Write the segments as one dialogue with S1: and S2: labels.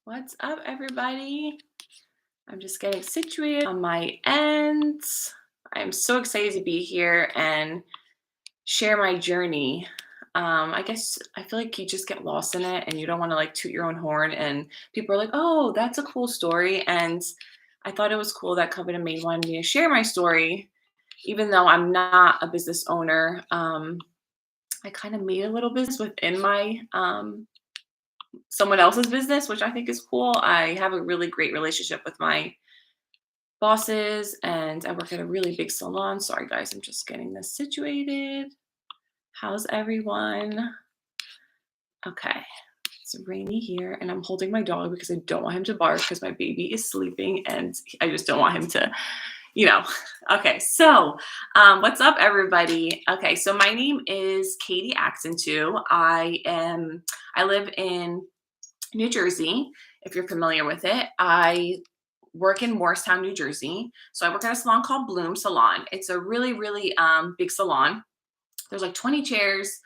S1: What's up, everybody? I'm just getting situated on my end. I'm so excited to be here and share my journey. I guess I feel like you just get lost in it and you don't want to like toot your own horn. And people are like, oh, that's a cool story. And I thought it was cool that Coveted Maid wanted me to share my story, even though I'm not a business owner. I kind of made a little business within my someone else's business, which I think is cool. I have a really great relationship with my bosses and I work at a really big salon. Sorry guys, I'm just getting this situated. How's everyone? Okay. It's rainy here and I'm holding my dog because I don't want him to bark because my baby is sleeping and I just don't want him to, you know. Okay, so what's up everybody? Okay, so my name is Katie Axentu. I live in New Jersey, if you're familiar with it. I work in Morristown, New Jersey. So I work at a salon called Bloom Salon. It's a really, really big salon. There's like 20 chairs.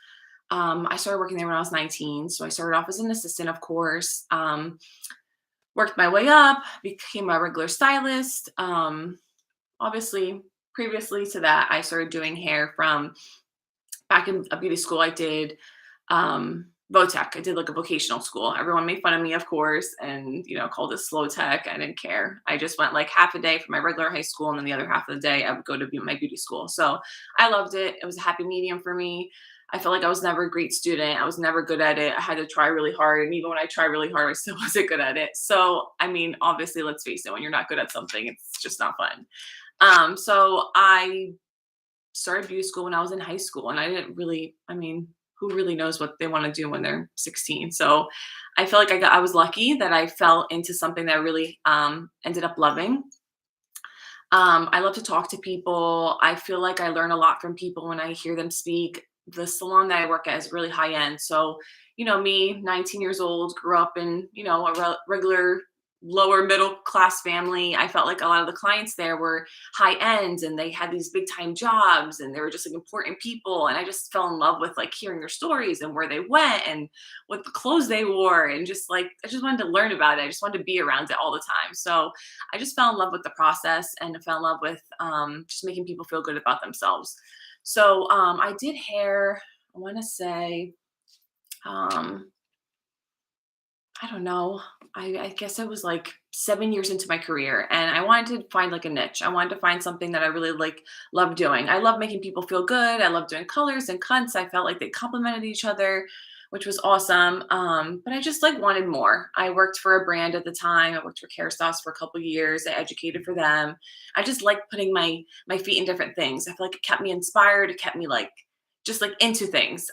S1: I started working there when I was 19. So I started off as an assistant, of course. Worked my way up, became a regular stylist. Obviously, previously to that, I started doing hair from back in a beauty school. I did Votech. I did like a vocational school. Everyone made fun of me, of course, and called it slow tech. I didn't care. I just went like half a day for my regular high school, and then the other half of the day I would go to my beauty school. So I loved it. It was a happy medium for me. I felt like I was never a great student. I was never good at it. I had to try really hard, and even when I tried really hard, I still wasn't good at it. So I mean, obviously, let's face it, when you're not good at something, it's just not fun. So I started beauty school when I was in high school, and I didn't really, I mean, who really knows what they want to do when they're 16? So I feel like I was lucky that I fell into something that I really ended up loving. I love to talk to people. I feel like I learn a lot from people when I hear them speak. The salon that I work at is really high end. So, me, 19 years old, grew up in, a regular lower middle class family. I felt like a lot of the clients there were high end and they had these big time jobs and they were just like important people. And I just fell in love with like hearing their stories and where they went and what the clothes they wore. And just like, I just wanted to learn about it. I just wanted to be around it all the time. So I just fell in love with the process and I fell in love with just making people feel good about themselves. So I did hair, I want to say, um, I don't know. I guess I was like 7 years into my career and I wanted to find like a niche. I wanted to find something that I really like love doing. I love making people feel good. I love doing colors and cuts. I felt like they complemented each other, which was awesome. But I just like wanted more. I worked for a brand at the time. I worked for Kerastase for a couple years. I educated for them. I just like putting my feet in different things. I feel like it kept me inspired. It kept me like just like into things.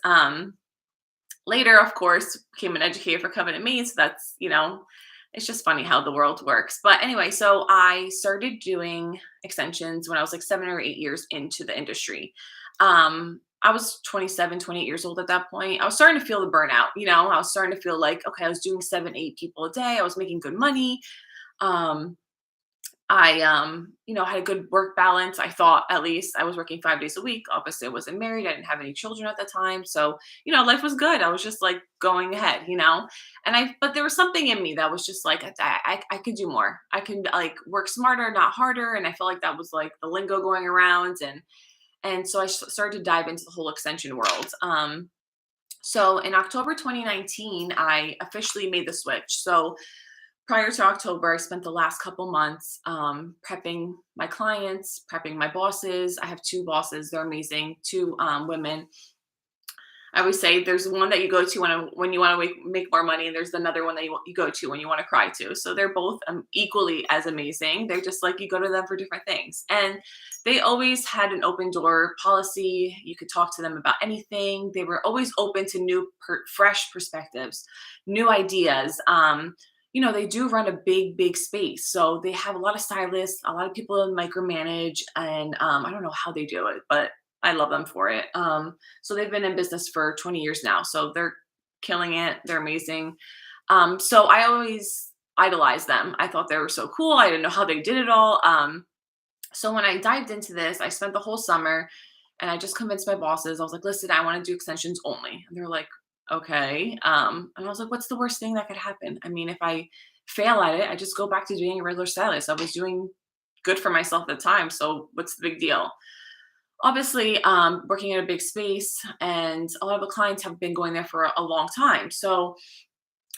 S1: Later, of course, became an educator for Covenant Maid. So that's, it's just funny how the world works. But anyway, so I started doing extensions when I was like 7 or 8 years into the industry. I was 27, 28 years old at that point. I was starting to feel the burnout, I was starting to feel like, okay, I was doing 7, 8 people a day. I was making good money. Um, I had a good work balance. I thought at least I was working 5 days a week. Obviously, I wasn't married. I didn't have any children at the time. So, life was good. I was just like going ahead. But there was something in me that was just like, I could do more. I could like work smarter, not harder. And I felt like that was like the lingo going around. And so I started to dive into the whole extension world. So in October 2019, I officially made the switch. So prior to October, I spent the last couple months prepping my clients, prepping my bosses. I have two bosses; they're amazing, two women. I always say there's one that you go to when you want to make more money, and there's another one that you go to when you want to cry to. So they're both equally as amazing. They're just like you go to them for different things, and they always had an open door policy. You could talk to them about anything. They were always open to new, fresh perspectives, new ideas. They do run a big, big space. So they have a lot of stylists, a lot of people to micromanage, and I don't know how they do it, but I love them for it. So they've been in business for 20 years now. So they're killing it. They're amazing. So I always idolized them. I thought they were so cool. I didn't know how they did it all. So when I dived into this, I spent the whole summer and I just convinced my bosses. I was like, listen, I want to do extensions only. And they're like, okay. And I was like, what's the worst thing that could happen? I mean, if I fail at it, I just go back to being a regular stylist. I was doing good for myself at the time. So what's the big deal? Obviously, working in a big space, and a lot of the clients have been going there for a long time. So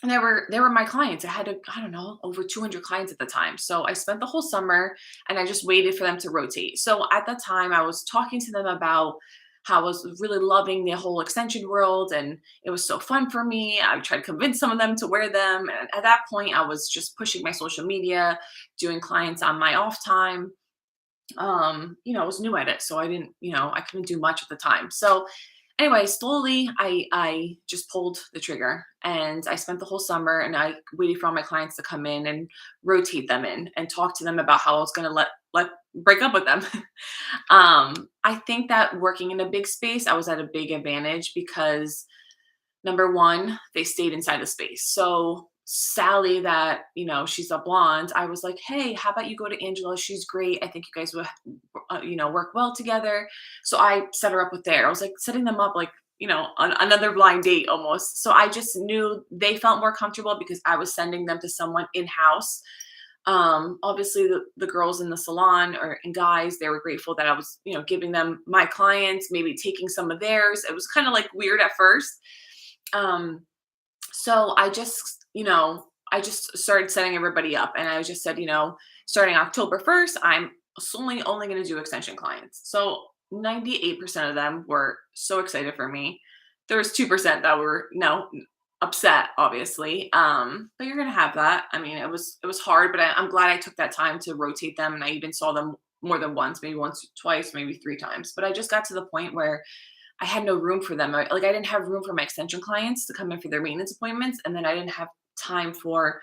S1: and they were my clients. I had, I don't know, over 200 clients at the time. So I spent the whole summer and I just waited for them to rotate. So at that time, I was talking to them about how I was really loving the whole extension world and it was so fun for me. I tried to convince some of them to wear them. And at that point, I was just pushing my social media, doing clients on my off time. I was new at it. So I didn't, I couldn't do much at the time. So anyway, slowly I just pulled the trigger and I spent the whole summer and I waited for all my clients to come in and rotate them in and talk to them about how I was gonna let break up with them. I think that working in a big space, I was at a big advantage because number one, they stayed inside the space. So Sally, that she's a blonde. I was like, hey, how about you go to Angela? She's great. I think you guys would, work well together. So I set her up with there. I was like setting them up like on another blind date almost. So I just knew they felt more comfortable because I was sending them to someone in house. Obviously the girls in the salon or and guys, they were grateful that I was giving them my clients, maybe taking some of theirs. It was kind of like weird at first. So I just started setting everybody up and I just said, starting October 1st, I'm only going to do extension clients. So 98% of them were so excited for me. There was 2% that were upset, obviously. But you're going to have that. I mean, it was hard, but I'm glad I took that time to rotate them. And I even saw them more than once, maybe once, twice, maybe three times. But I just got to the point where I had no room for them. I didn't have room for my extension clients to come in for their maintenance appointments, and then I didn't have time for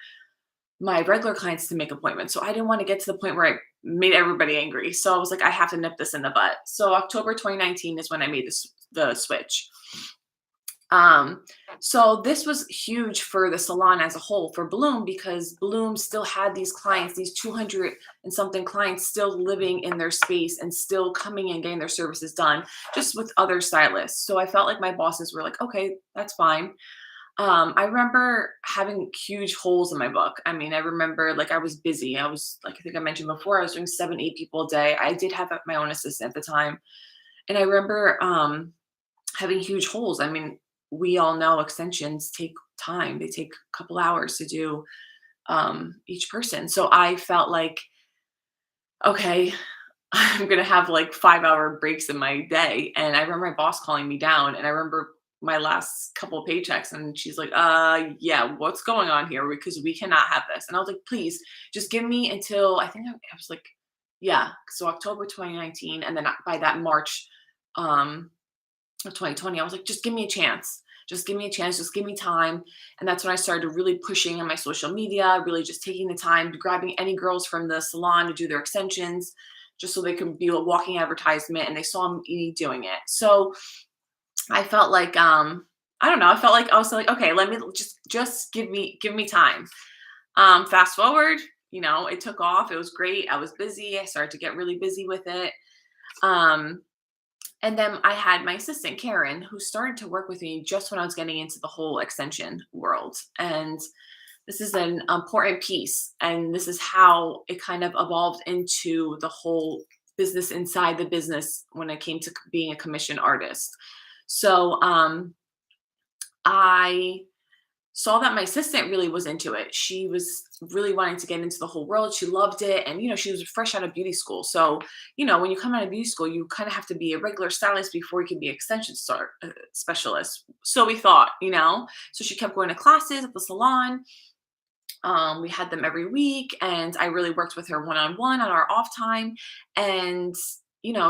S1: my regular clients to make appointments. So I didn't want to get to the point where I made everybody angry. So I was like, I have to nip this in the butt. So October 2019 is when I made the switch. Um, so this was huge for the salon as a whole for Bloom because Bloom still had these clients, these 200 and something clients still living in their space and still coming and getting their services done just with other stylists. So I felt like my bosses were like, okay, that's fine. I remember having huge holes in my book. I mean, I remember like I was busy. I was like, I think I mentioned before, I was doing 7, 8 people a day. I did have my own assistant at the time. And I remember having huge holes. I mean, we all know extensions take time. They take a couple hours to do each person. So I felt like, okay, I'm gonna have like 5-hour breaks in my day. And I remember my boss calling me down, and I remember my last couple of paychecks, and she's like, yeah, what's going on here? Because we cannot have this. And I was like, please, just give me until I think I was like, yeah, so October 2019, and then by that March of 2020, I was like, just give me a chance. Just give me a chance. Just give me time. And that's when I started really pushing on my social media, really just taking the time, grabbing any girls from the salon to do their extensions, just so they could be a walking advertisement and they saw me doing it. So I felt like, I don't know, I felt like I was like, okay, let me just give me time. Fast forward, it took off. It was great. I was busy. I started to get really busy with it. Um, and then I had my assistant, Karen, who started to work with me just when I was getting into the whole extension world. And this is an important piece. And this is how it kind of evolved into the whole business inside the business when it came to being a commission artist. So I saw that my assistant really was into it. She was really wanting to get into the whole world. She loved it. And, she was fresh out of beauty school. So, when you come out of beauty school, you kind of have to be a regular stylist before you can be extension specialist. So we thought, so she kept going to classes at the salon. We had them every week and I really worked with her one-on-one on our off time. And,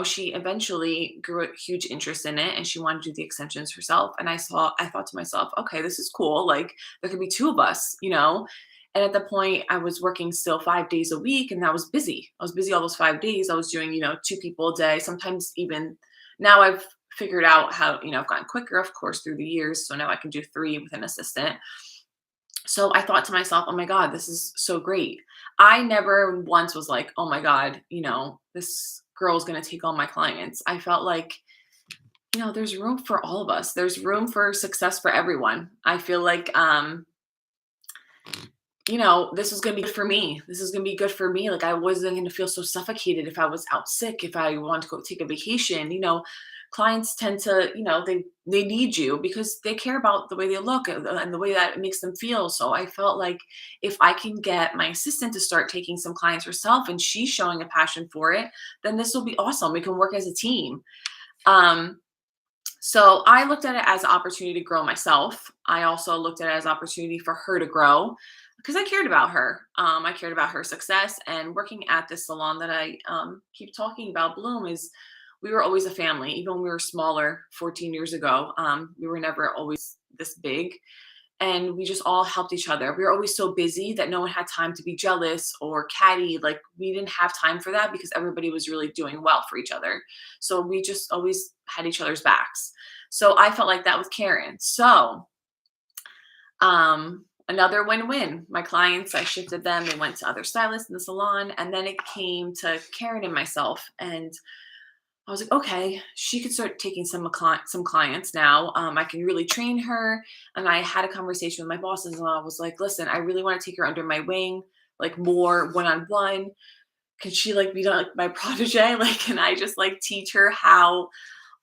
S1: she eventually grew a huge interest in it and she wanted to do the extensions herself. And I thought to myself, okay, this is cool. Like there could be two of us. And at the point I was working still 5 days a week and that was busy. I was busy all those 5 days. I was doing, 2 people a day, sometimes even now I've figured out how, I've gotten quicker, of course, through the years. So now I can do 3 with an assistant. So I thought to myself, oh my God, this is so great. I never once was like, oh my God, this girl's going to take all my clients. I felt like, there's room for all of us. There's room for success for everyone. I feel like, this was going to be good for me. This is going to be good for me. Like, I wasn't going to feel so suffocated if I was out sick, if I wanted to go take a vacation. Clients tend to, they need you because they care about the way they look and the way that it makes them feel. So I felt like if I can get my assistant to start taking some clients herself and she's showing a passion for it, then this will be awesome. We can work as a team. Um, so I looked at it as an opportunity to grow myself. I also looked at it as opportunity for her to grow because I cared about her. I cared about her success, and working at this salon that I keep talking about, Bloom, is we were always a family. Even when we were smaller, 14 years ago, we were never always this big, and we just all helped each other. We were always so busy that no one had time to be jealous or catty. Like, we didn't have time for that because everybody was really doing well for each other. So we just always had each other's backs. So I felt like that with Karen. So another win-win. My clients, I shifted them. They went to other stylists in the salon, and then it came to Karen and myself. And I was like, okay, she could start taking some clients now. I can really train her. And I had a conversation with my bosses, and I was like, listen, I really want to take her under my wing, like more one-on-one. Can she like be like my protege? Like, can I just like teach her how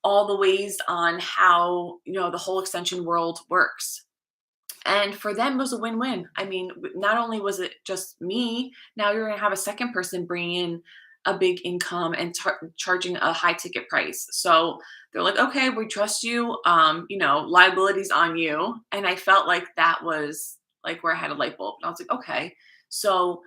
S1: all the ways on how, the whole extension world works? And for them, it was a win-win. I mean, not only was it just me, now you're going to have a second person bring in a big income and charging a high ticket price. So they're like, okay, we trust you. Liabilities on you. And I felt like that was like where I had a light bulb. And I was like, okay. So,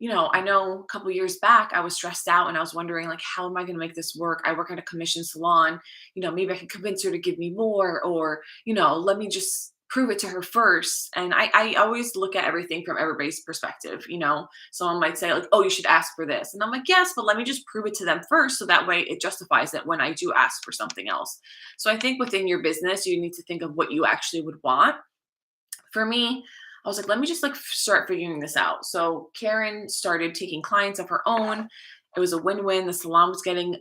S1: I know a couple years back I was stressed out and I was wondering, like, how am I going to make this work? I work at a commission salon. Maybe I can convince her to give me more, or let me just prove it to her first. And I always look at everything from everybody's perspective. Someone might say, like, oh, you should ask for this. And I'm like, yes, but let me just prove it to them first. So that way it justifies it when I do ask for something else. So I think within your business, you need to think of what you actually would want. For me, I was like, let me just like start figuring this out. So Karen started taking clients of her own. It was a win-win. The salon was getting,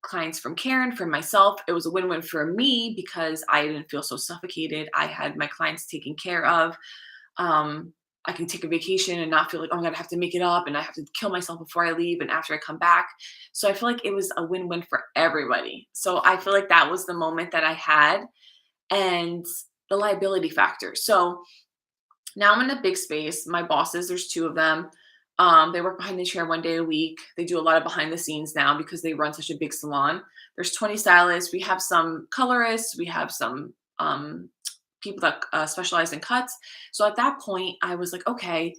S1: clients from Karen, from myself. It was a win-win for me because I didn't feel so suffocated. I had my clients taken care of. I can take a vacation and not feel like, oh my God, I have to make it up and I have to kill myself before I leave and after I come back. So I feel like it was a win-win for everybody. So I feel like that was the moment that I had, and the liability factor. So now I'm in a big space. My bosses, there's two of them. They work behind the chair 1 day a week. They do a lot of behind the scenes now because they run such a big salon. There's 20 stylists. We have some colorists. We have some people that specialize in cuts. So at that point, I was like, okay,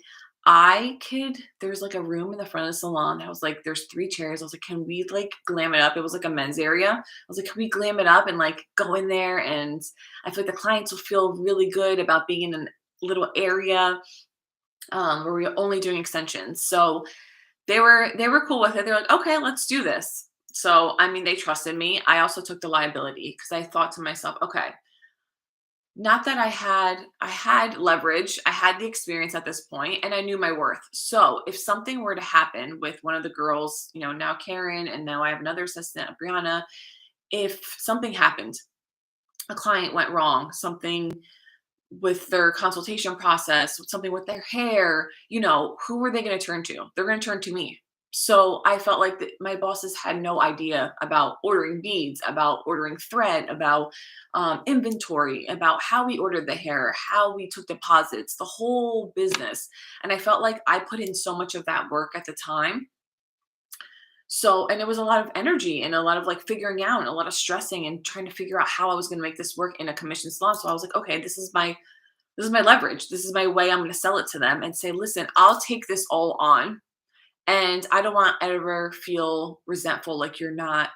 S1: there's like a room in the front of the salon. I was like, there's 3 chairs. I was like, can we like glam it up? It was like a men's area. I was like, can we glam it up and like go in there? And I feel like the clients will feel really good about being in a little area where we're only doing extensions. So they were cool with it. They're like, okay, let's do this. So I mean, they trusted me. I also took the liability because I thought to myself, okay, not that I had leverage, I had the experience at this point, and I knew my worth. So if something were to happen with one of the girls, now Karen, and now I have another assistant, Brianna, if something happened, a client went wrong, something with their consultation process, something with their hair, who are they going to turn to? They're going to turn to me. So I felt like my bosses had no idea about ordering beads, about ordering thread, about inventory, about how we ordered the hair, how we took deposits, the whole business. And I felt like I put in so much of that work at the time. So, and it was a lot of energy and a lot of like figuring out and a lot of stressing and trying to figure out how I was going to make this work in a commission salon. So I was like, okay, this is my leverage. This is my way I'm going to sell it to them and say, listen, I'll take this all on. And I don't want to ever feel resentful, like you're not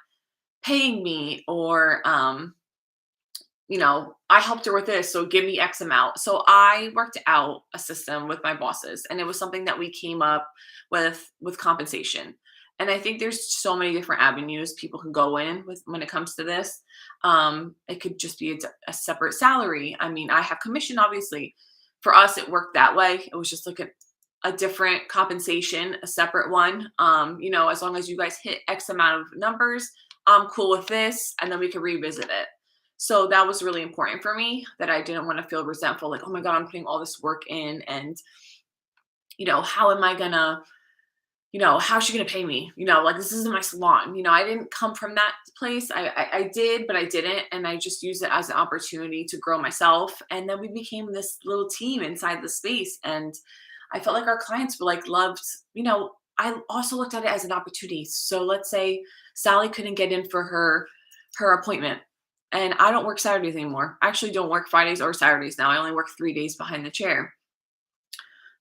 S1: paying me, or, I helped her with this, so give me X amount. So I worked out a system with my bosses, and it was something that we came up with compensation. And I think there's so many different avenues people can go in with when it comes to this. It could just be a separate salary. I mean, I have commission, obviously. For us, it worked that way. It was just like a different compensation, a separate one. As long as you guys hit X amount of numbers, I'm cool with this, and then we can revisit it. So that was really important for me, that I didn't want to feel resentful, like, oh my God, I'm putting all this work in, and, how am I gonna, how's she gonna pay me? Like, this isn't my salon. I didn't come from that place. I did, but I didn't. And I just used it as an opportunity to grow myself. And then we became this little team inside the space. And I felt like our clients were like loved, I also looked at it as an opportunity. So let's say Sally couldn't get in for her appointment. And I don't work Saturdays anymore. I actually don't work Fridays or Saturdays now. I only work 3 days behind the chair,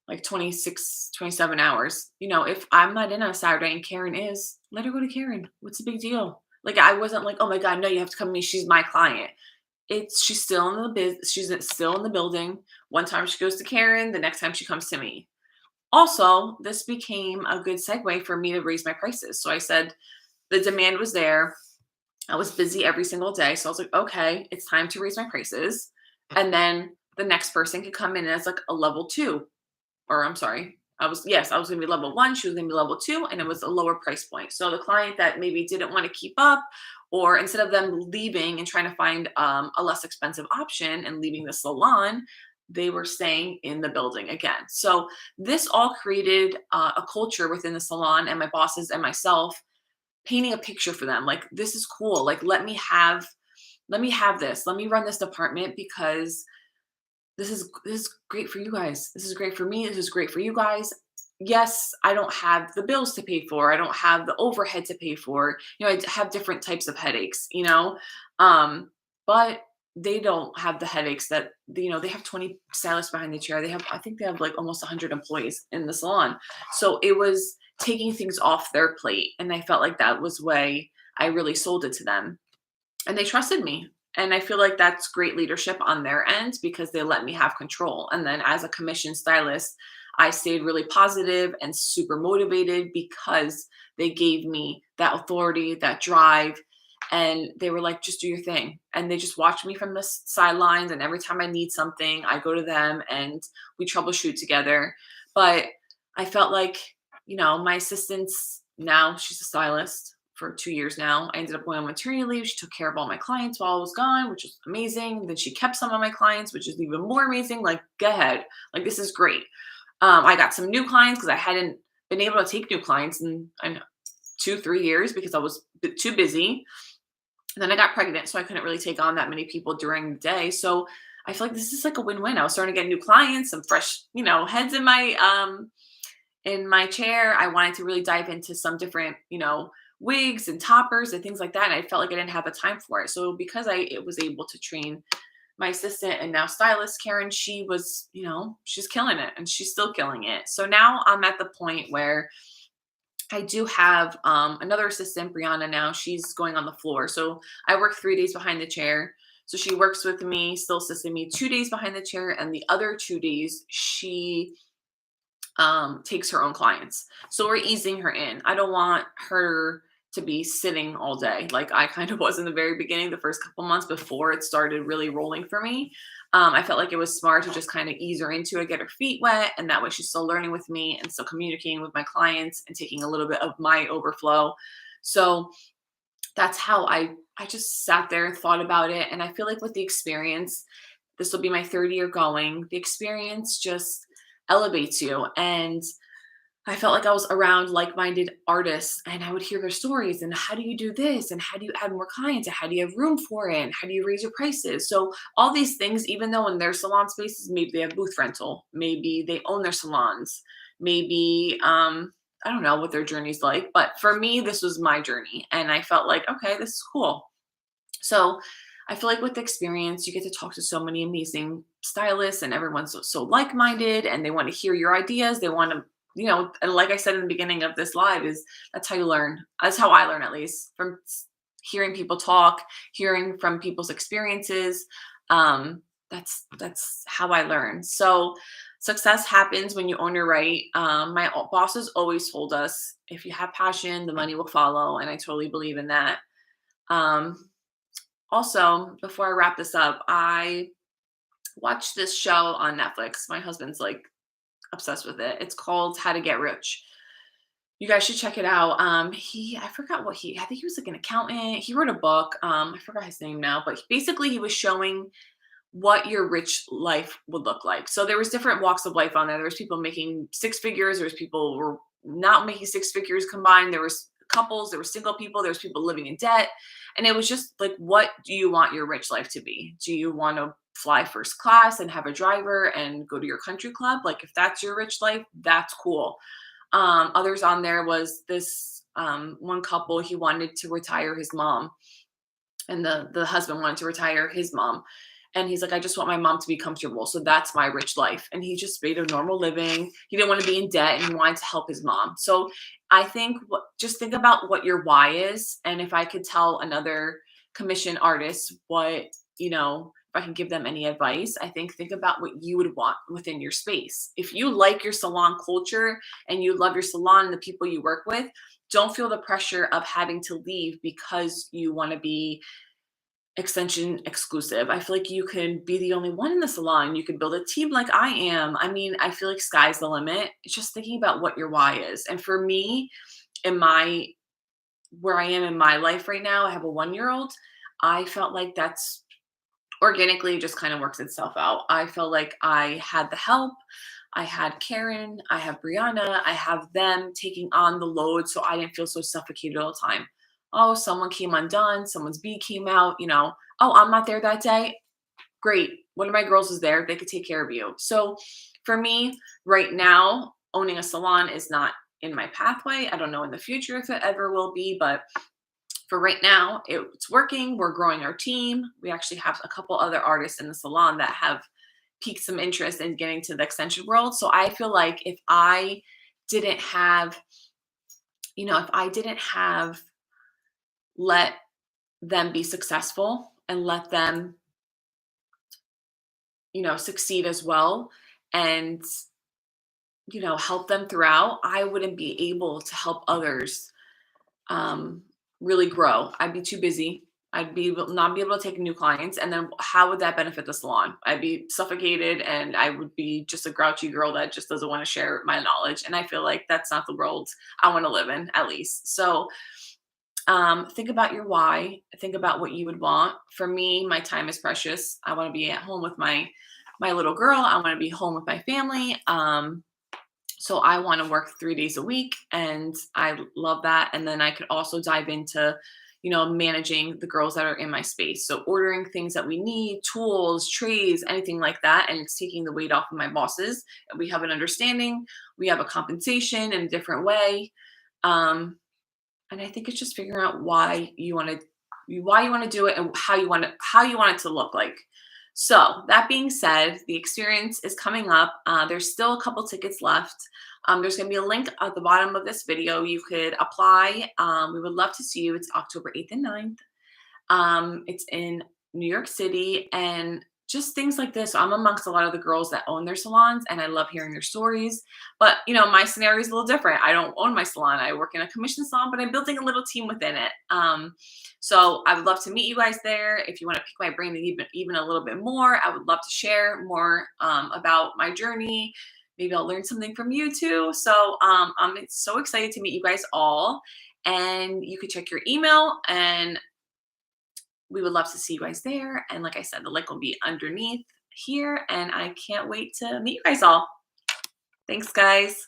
S1: like 26, 27 hours. If I'm not in on a Saturday and Karen is, let her go to Karen. What's the big deal? Like, I wasn't like, oh my God, no, you have to come to me. She's my client. She's still in the she's still in the building. One time she goes to Karen, the next time she comes to me. Also, this became a good segue for me to raise my prices. So I said the demand was there. I was busy every single day. So I was like, okay, it's time to raise my prices. And then the next person could come in as like a level two, or I'm sorry, I was gonna be level one, she was gonna be level two, and it was a lower price point. So the client that maybe didn't want to keep up, or instead of them leaving and trying to find a less expensive option and leaving the salon, they were staying in the building again. So this all created a culture within the salon and my bosses and myself, painting a picture for them. Like, this is cool. Like, let me have this. Let me run this department, because this is great for you guys. This is great for me. This is great for you guys. Yes, I don't have the bills to pay for. I don't have the overhead to pay for. I have different types of headaches. But they don't have the headaches that, they have 20 stylists behind the chair. I think they have like almost 100 employees in the salon. So it was taking things off their plate. And I felt like that was way I really sold it to them, and they trusted me. And I feel like that's great leadership on their end, because they let me have control. And then as a commission stylist, I stayed really positive and super motivated, because they gave me that authority, that drive. And they were like, just do your thing. And they just watched me from the sidelines. And every time I need something, I go to them and we troubleshoot together. But I felt like, my assistant's now, she's a stylist for 2 years now. I ended up going on maternity leave. She took care of all my clients while I was gone, which is amazing. Then she kept some of my clients, which is even more amazing. Like, go ahead. Like, this is great. I got some new clients, because I hadn't been able to take new clients in 2, 3 years, because I was too busy. And then I got pregnant, so I couldn't really take on that many people during the day. So I feel like this is like a win-win. I was starting to get new clients, some fresh, heads in my chair. I wanted to really dive into some different, wigs and toppers and things like that. And I felt like I didn't have the time for it. So because I was able to train my assistant and now stylist Karen, she was, she's killing it, and she's still killing it. So now I'm at the point where I do have another assistant, Brianna. Now she's going on the floor. So I work 3 days behind the chair. So she works with me, still assisting me 2 days behind the chair. And the other 2 days, she takes her own clients. So we're easing her in. I don't want her to be sitting all day like I kind of was in the very beginning, the first couple months before it started really rolling for me. I felt like it was smart to just kind of ease her into it, get her feet wet, and that way she's still learning with me and still communicating with my clients and taking a little bit of my overflow. So that's how I just sat there and thought about it. And I feel like with the experience, this will be my third year going, the experience just elevates you. And I felt like I was around like-minded artists, and I would hear their stories, and how do you do this, and how do you add more clients, and how do you have room for it, and how do you raise your prices? So all these things, even though in their salon spaces, maybe they have booth rental, maybe they own their salons, maybe I don't know what their journey's like, but for me, this was my journey, and I felt like, okay, this is cool. So I feel like with experience, you get to talk to so many amazing stylists, and everyone's so like-minded, and they want to hear your ideas. They want to, and like I said in the beginning of this live, is that's how you learn. That's how I learn, at least from hearing people talk, hearing from people's experiences. That's how I learn. So success happens when you own your right. My bosses always told us, if you have passion, the money will follow, and I totally believe in that. Um, Also, before I wrap this up, I watched this show on Netflix. My husband's like obsessed with it. It's called How to Get Rich. You guys should check it out. I forgot I think he was like an accountant. He wrote a book. I forgot his name now, but basically he was showing what your rich life would look like. So there was different walks of life on there. There was people making six figures. There was people who were not making six figures combined. There was couples. There were single people. There was people living in debt. And it was just like, what do you want your rich life to be? Do you want to fly first class and have a driver and go to your country club? Like, if that's your rich life, that's cool. Others on there was this one couple. He wanted to retire his mom, and the husband wanted to retire his mom, and he's like, I just want my mom to be comfortable, so that's my rich life. And he just made a normal living. He didn't want to be in debt, and he wanted to help his mom. So I think just think about what your why is, and if I could tell another commission artist what, if I can give them any advice, I think about what you would want within your space. If you like your salon culture and you love your salon and the people you work with, don't feel the pressure of having to leave because you want to be extension exclusive. I feel like you can be the only one in the salon. You can build a team like I am. I mean, I feel like sky's the limit. It's just thinking about what your why is. And for me, in my where I am in my life right now, I have a 1-year old. I felt like that's organically just kind of works itself out. I felt like I had the help. I had Karen, I have Brianna, I have them taking on the load so I didn't feel so suffocated all the time. Oh, someone came undone, someone's bee came out, oh, I'm not there that day. Great. One of my girls is there. They could take care of you. So for me, right now, owning a salon is not in my pathway. I don't know in the future if it ever will be, but for right now, it's working. We're growing our team. We actually have a couple other artists in the salon that have piqued some interest in getting to the extension world. So I feel like didn't have, if I didn't have let them be successful and let them, succeed as well, and, help them throughout, I wouldn't be able to help others um, really grow. I'd be too busy. Not be able to take new clients, and then how would that benefit the salon? I'd be suffocated, and I would be just a grouchy girl that just doesn't want to share my knowledge. And I feel like that's not the world I want to live in, at least. So think about your why. Think about what you would want. For me, my time is precious. I want to be at home with my little girl. I want to be home with my family. So I want to work 3 days a week, and I love that. And then I could also dive into, managing the girls that are in my space. So ordering things that we need, tools, trays, anything like that. And it's taking the weight off of my bosses. And we have an understanding. We have a compensation in a different way. And I think it's just figuring out why you want to do it, and how you want it to look like. So that being said, the experience is coming up. There's still a couple tickets left. There's going to be a link at the bottom of this video. You could apply. We would love to see you. It's October 8th and 9th. It's in New York City, and just things like this. So I'm amongst a lot of the girls that own their salons, and I love hearing their stories. But my scenario is a little different. I don't own my salon. I work in a commission salon, but I'm building a little team within it. So I would love to meet you guys there. If you want to pick my brain even a little bit more, I would love to share more about my journey. Maybe I'll learn something from you too. So I'm so excited to meet you guys all. And you could check your email, and we would love to see you guys there. And like I said, the link will be underneath here. And I can't wait to meet you guys all. Thanks, guys.